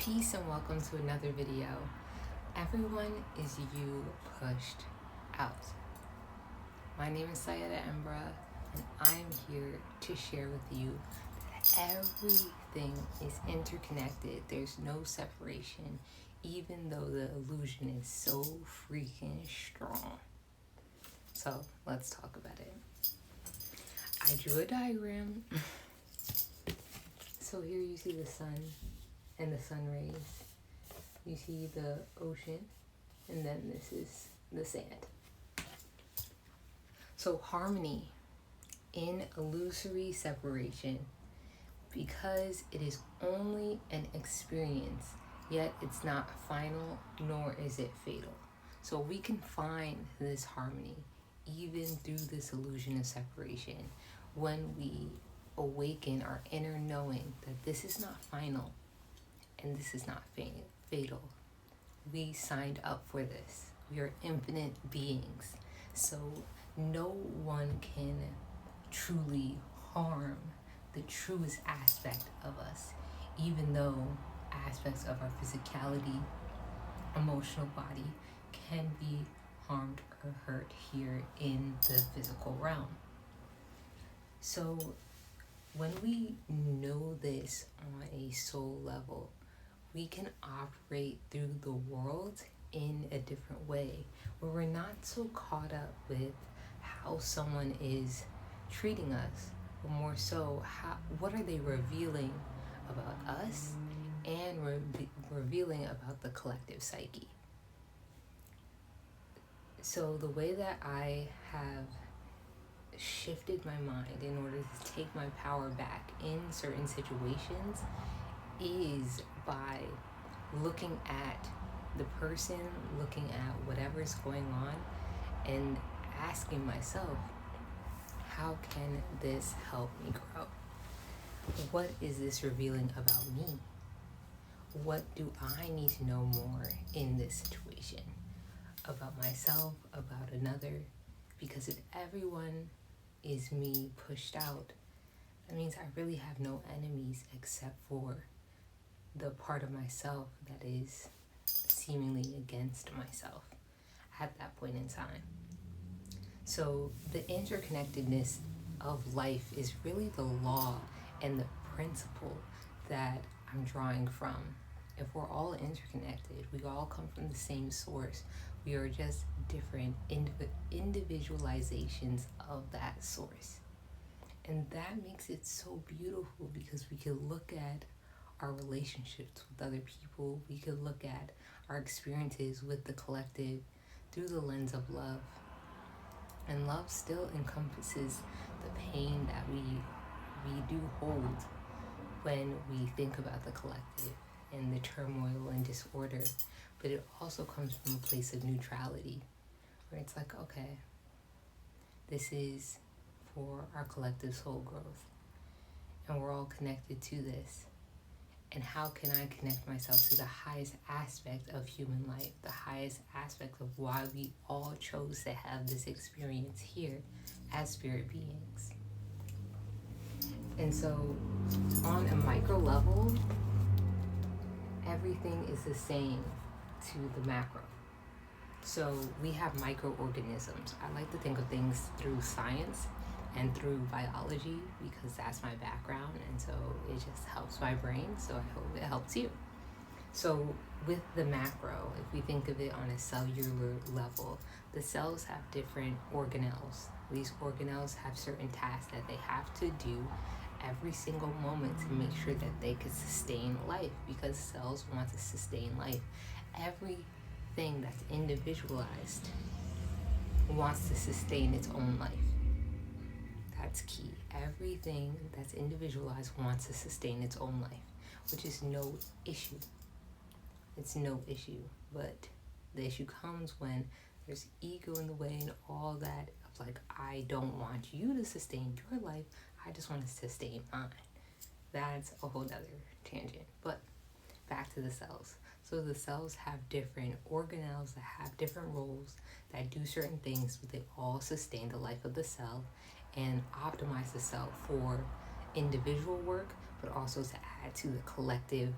Peace and welcome to another video. Everyone is you pushed out. My name is Saira Embra and I am here to share with you that everything is interconnected. There's no separation, even though the illusion is so freaking strong. So let's talk about it. I drew a diagram. So here you see the sun and the sun rays. You see the ocean, and then this is the sand. So harmony in illusory separation, because it is only an experience, yet it's not final, nor is it fatal. So we can find this harmony even through this illusion of separation when we awaken our inner knowing that this is not final and this is not fatal. We signed up for this. We are infinite beings. So no one can truly harm the truest aspect of us, even though aspects of our physicality, emotional body can be harmed or hurt here in the physical realm. So when we know this on a soul level, we can operate through the world in a different way, where we're not so caught up with how someone is treating us, but more so what are they revealing about us and revealing about the collective psyche. So the way that I have shifted my mind in order to take my power back in certain situations is by looking at the person, looking at whatever's going on, and asking myself, how can this help me grow? What is this revealing about me? What do I need to know more in this situation? About myself, about another? Because if everyone is me pushed out, that means I really have no enemies except for the part of myself that is seemingly against myself at that point in time. So the interconnectedness of life is really the law and the principle that I'm drawing from. If we're all interconnected, we all come from the same source. We are just different individualizations of that source. And that makes it so beautiful, because we can look at our relationships with other people. We could look at our experiences with the collective through the lens of love. And love still encompasses the pain that we do hold when we think about the collective and the turmoil and disorder. But it also comes from a place of neutrality, where it's like, okay, this is for our collective soul growth, and we're all connected to this. And how can I connect myself to the highest aspect of human life, the highest aspect of why we all chose to have this experience here as spirit beings? And so on a micro level, everything is the same to the macro. So we have microorganisms. I like to think of things through science and through biology, because that's my background, and so it just helps my brain, so I hope it helps you. So with the macro, if we think of it on a cellular level, the cells have different organelles. These organelles have certain tasks that they have to do every single moment to make sure that they can sustain life, because cells want to sustain life. Everything that's individualized wants to sustain its own life. That's key. Everything that's individualized wants to sustain its own life, which is no issue. It's no issue. But the issue comes when there's ego in the way and all that of like, I don't want you to sustain your life, I just want to sustain mine. That's a whole nother tangent. But back to the cells. So the cells have different organelles that have different roles that do certain things, but they all sustain the life of the cell and optimize the cell for individual work, but also to add to the collective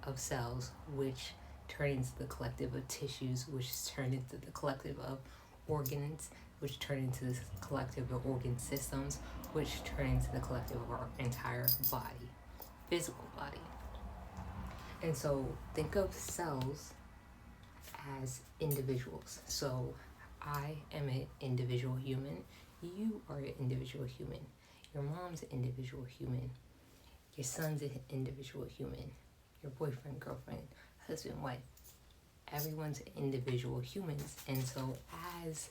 of cells, which turn into the collective of tissues, which turn into the collective of organs, which turn into the collective of organ systems, which turn into the collective of our entire body, physical body. And so think of cells as individuals. So I am an individual human. You are an individual human. Your mom's an individual human. Your son's an individual human. Your boyfriend, girlfriend, husband, wife. Everyone's individual humans. And so as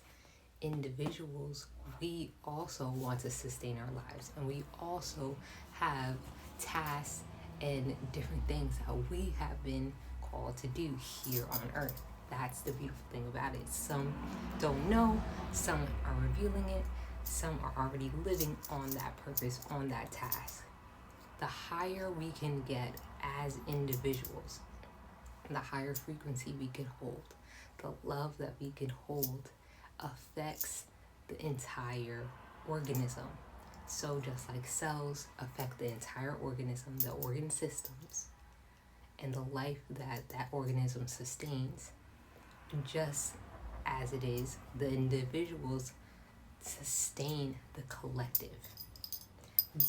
individuals, we also want to sustain our lives. And we also have tasks and different things that we have been called to do here on earth. That's the beautiful thing about it. Some don't know, some are revealing it, some are already living on that purpose, on that task. The higher we can get as individuals, the higher frequency we can hold, the love that we can hold affects the entire organism. So just like cells affect the entire organism, the organ systems, and the life that that organism sustains, just as it is, the individuals sustain the collective.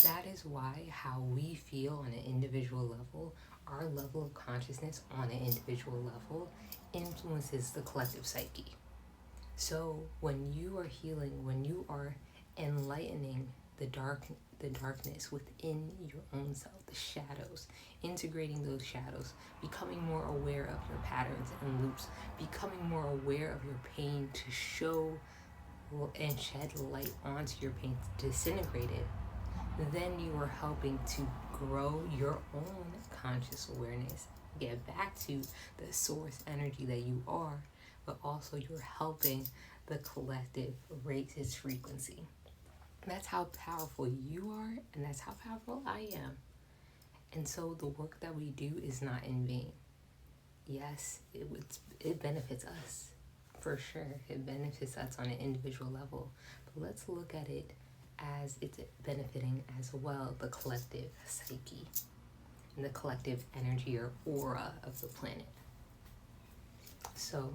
That is why how we feel on an individual level, our level of consciousness on an individual level, influences the collective psyche. So when you are healing, when you are enlightening the darkness within your own self, the shadows, integrating those shadows, becoming more aware of your patterns and loops, becoming more aware of your pain to show and shed light onto your pain, to disintegrate it, then you are helping to grow your own conscious awareness, get back to the source energy that you are, but also you're helping the collective raise its frequency. That's how powerful you are, and that's how powerful I am. And so the work that we do is not in vain. Yes, it benefits us, for sure. It benefits us on an individual level. But let's look at it as it's benefiting as well the collective psyche and the collective energy or aura of the planet. So,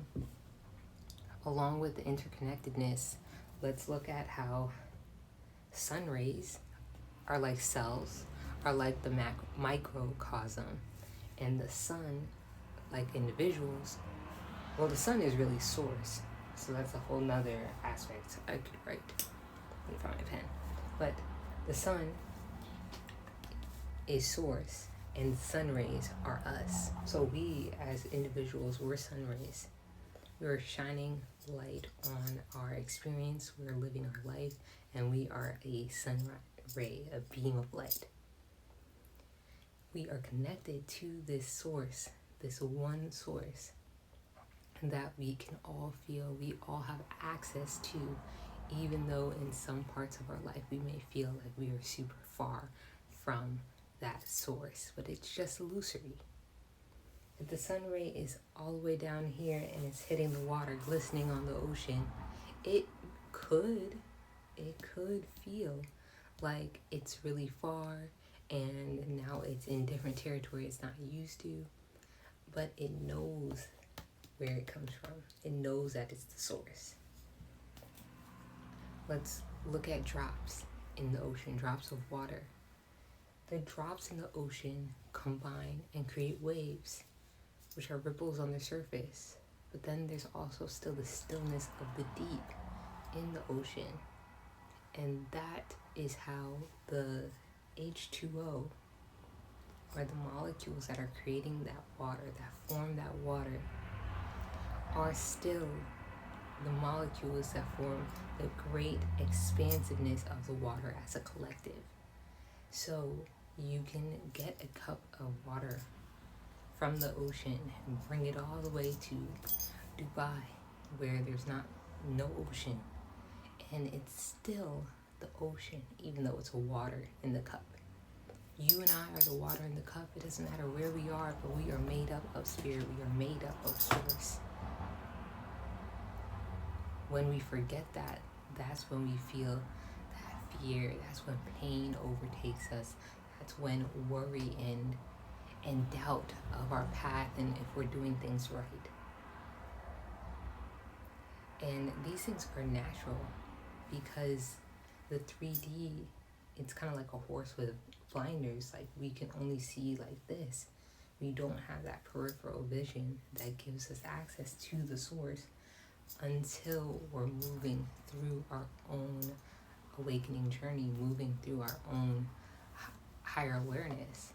along with the interconnectedness, let's look at how sun rays are like cells, are like the microcosm, and the sun, like individuals, well, the sun is really source, so that's a whole nother aspect I could write. Let me find my pen. But the sun is source, and sun rays are us. So we, as individuals, we're sun rays. We're shining light on our experience. We're living our life, and we are a sun ray, a beam of light. We are connected to this source, this one source, that we can all feel, we all have access to, even though in some parts of our life we may feel like we are super far from that source, but it's just illusory. If the sun ray is all the way down here and it's hitting the water, glistening on the ocean, it could feel like it's really far and now it's in different territory it's not used to, but it knows where it comes from. It knows that it's the source. Let's look at drops in the ocean, drops of water. The drops in the ocean combine and create waves, which are ripples on the surface. But then there's also still the stillness of the deep in the ocean. And that is how the H2O, or the molecules that are creating that water, that form that water, are still the molecules that form the great expansiveness of the water as a collective. So you can get a cup of water from the ocean and bring it all the way to Dubai, where there's no ocean, and it's still the ocean, even though it's water in the cup. You and I are the water in the cup. It doesn't matter where we are, but we are made up of spirit. We are made up of source. When we forget that, that's when we feel that fear. That's when pain overtakes us. That's when worry and and doubt of our path and if we're doing things right. And these things are natural because the 3D, it's kind of like a horse with blinders. Like, we can only see like this. We don't have that peripheral vision that gives us access to the source until we're moving through our own awakening journey, moving through our own higher awareness.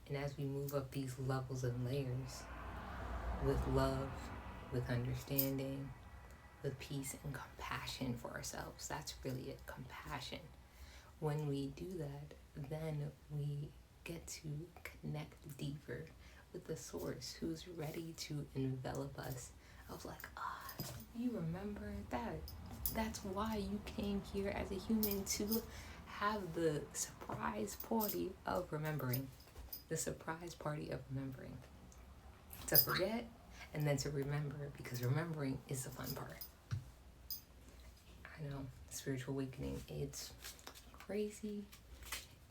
And as we move up these levels and layers with love, with understanding, with peace and compassion for ourselves, that's really it, compassion. When we do that, then we get to connect deeper with the source who's ready to envelop us. I was like, you remember that? That's why you came here as a human, to have the surprise party of remembering. The surprise party of remembering. To forget and then to remember, because remembering is the fun part. I know, spiritual awakening, it's crazy.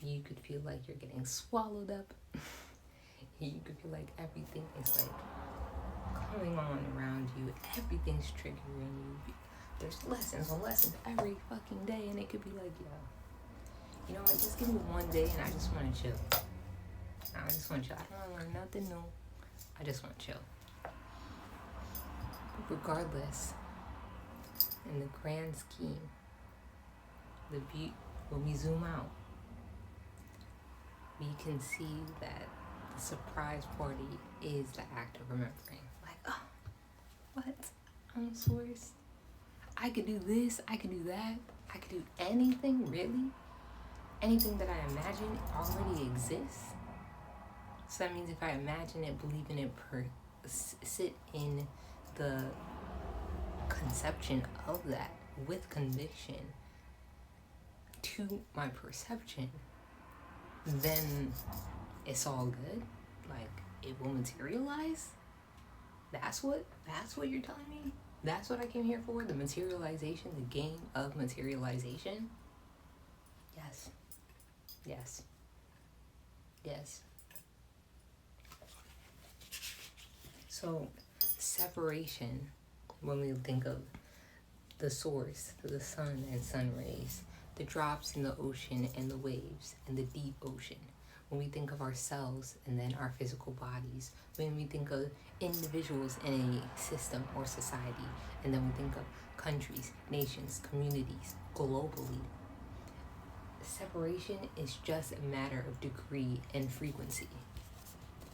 You could feel like you're getting swallowed up. You could feel like everything is like coming on around you. Everything's triggering you. There's lessons on lessons every fucking day, and it could be like, you know what, just give me one day and I just want to chill. I just want to chill. I don't want to learn nothing new. I just want to chill. But regardless, in the grand scheme, when we zoom out, we can see that the surprise party is the act of remembering. Like, what? I'm source. I could do this, I could do that, I could do anything, really? Anything that I imagine already exists. So that means if I imagine it, believe in it, sit in the conception of that with conviction to my perception, then it's all good. Like, it will materialize. That's what you're telling me? That's what I came here for? The materialization, the game of materialization? Yes. Yes. Yes. So, separation, when we think of the source, the sun and sun rays, the drops in the ocean and the waves and the deep ocean, when we think of ourselves and then our physical bodies, when we think of individuals in a system or society, and then we think of countries, nations, communities, globally, separation is just a matter of degree and frequency.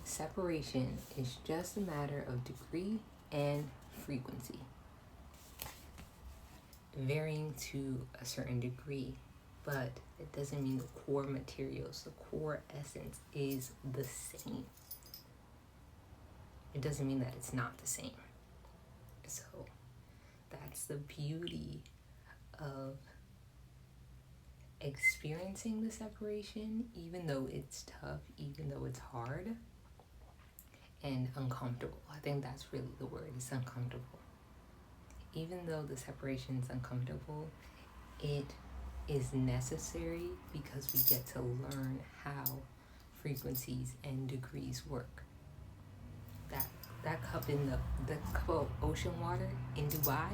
Separation is just a matter of degree and frequency, varying to a certain degree, but it doesn't mean the core materials, the core essence is the same. It doesn't mean that it's not the same. So that's the beauty of experiencing the separation, even though it's tough, even though it's hard and uncomfortable. I think that's really the word, it's uncomfortable. Even though the separation is uncomfortable, it is necessary because we get to learn how frequencies and degrees work. That cup in the cup of ocean water in Dubai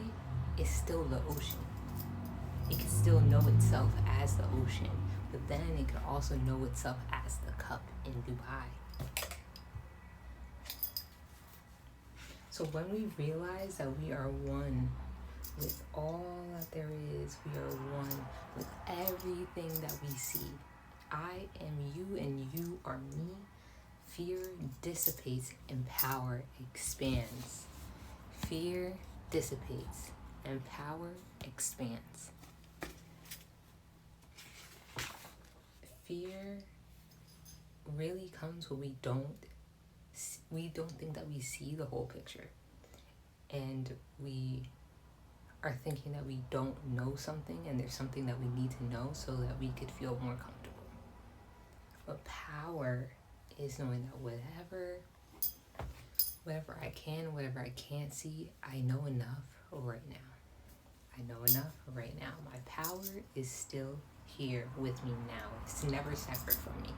is still the ocean. It can still know itself as the ocean, but then it can also know itself as the cup in Dubai. So when we realize that we are one with all that there is, we are one with everything that we see. I am you and you are me. Fear dissipates and power expands. Fear dissipates and power expands. Fear really comes when we don't think that we see the whole picture, and we are thinking that we don't know something and there's something that we need to know so that we could feel more comfortable. But power is knowing that whatever I can, whatever I can't see, I know enough right now. I know enough right now. My power is still here with me now. It's never separate from me.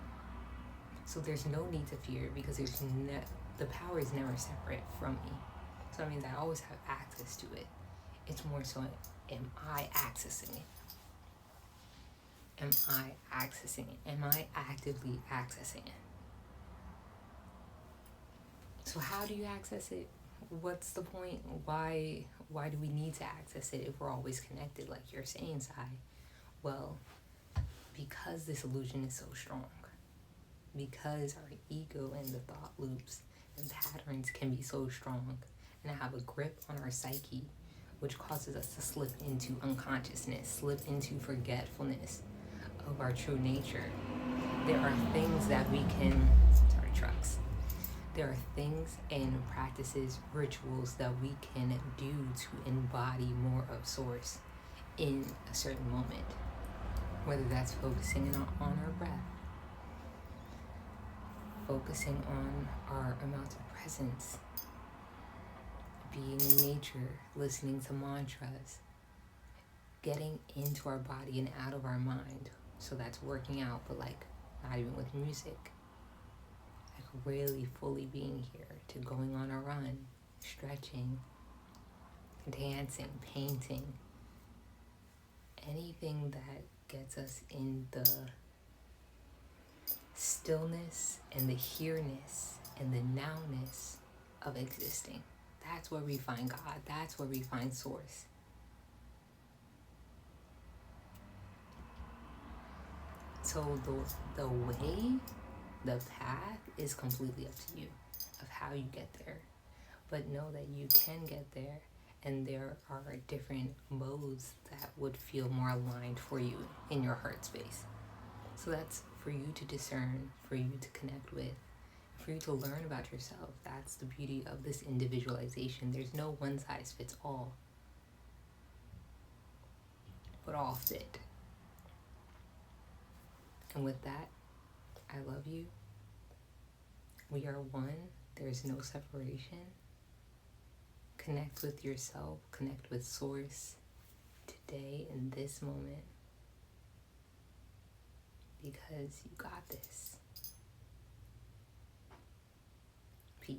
So there's no need to fear, because the power is never separate from me. So that means I always have access to it. It's more so, am I accessing it? Am I accessing it? Am I actively accessing it? So how do you access it? What's the point? Why do we need to access it if we're always connected, like you're saying, Sai? Well, because this illusion is so strong. Because our ego and the thought loops and patterns can be so strong and have a grip on our psyche, which causes us to slip into unconsciousness, slip into forgetfulness of our true nature. There are things that we can, there are things and practices, rituals that we can do to embody more of Source in a certain moment. Whether that's focusing on our breath, focusing on our amount of presence, being in nature, listening to mantras, getting into our body and out of our mind. So that's working out, but like not even with music. Like really fully being here, to going on a run, stretching, dancing, painting, anything that gets us in the stillness and the here-ness and the now-ness of existing. That's where we find God. That's where we find Source. So the way, the path is completely up to you of how you get there. But know that you can get there, and there are different modes that would feel more aligned for you in your heart space. So that's for you to discern, for you to connect with, for you to learn about yourself. That's the beauty of this individualization. There's no one size fits all, but all fit. And with that, I love you. We are one. There's no separation. Connect with yourself. Connect with Source today in this moment, because you got this. Peace.